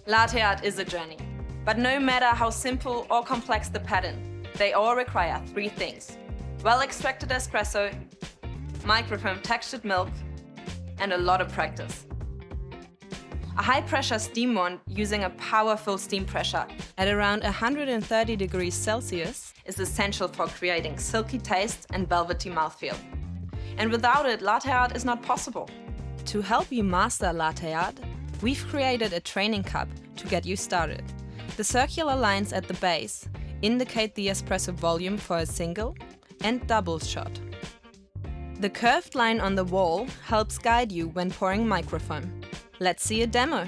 Latte art is a journey. But no matter how simple or complex the pattern, they all require three things: well-extracted espresso, microfoam textured milk, and a lot of practice. A high-pressure steam wand using a powerful steam pressure at around 130 degrees Celsius is essential for creating silky taste and velvety mouthfeel. And without it, latte art is not possible. To help you master latte art, we've created a training cup to get you started. The circular lines at the base indicate the espresso volume for a single and double shot. The curved line on the wall helps guide you when pouring microfoam. Let's see a demo.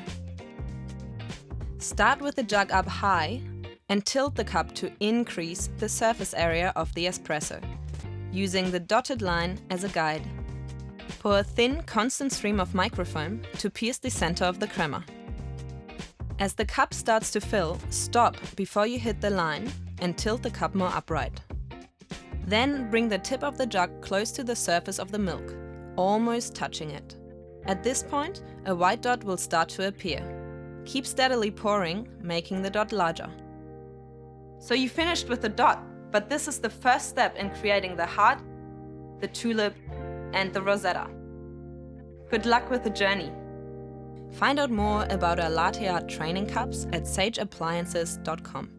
Start with the jug up high and tilt the cup to increase the surface area of the espresso, using the dotted line as a guide. Pour a thin, constant stream of microfoam to pierce the center of the crema. As the cup starts to fill, stop before you hit the line and tilt the cup more upright. Then bring the tip of the jug close to the surface of the milk, almost touching it. At this point, a white dot will start to appear. Keep steadily pouring, making the dot larger. So you finished with the dot, but this is the first step in creating the heart, the tulip, and the rosetta. Good luck with the journey. Find out more about our latte art training cups at sageappliances.com.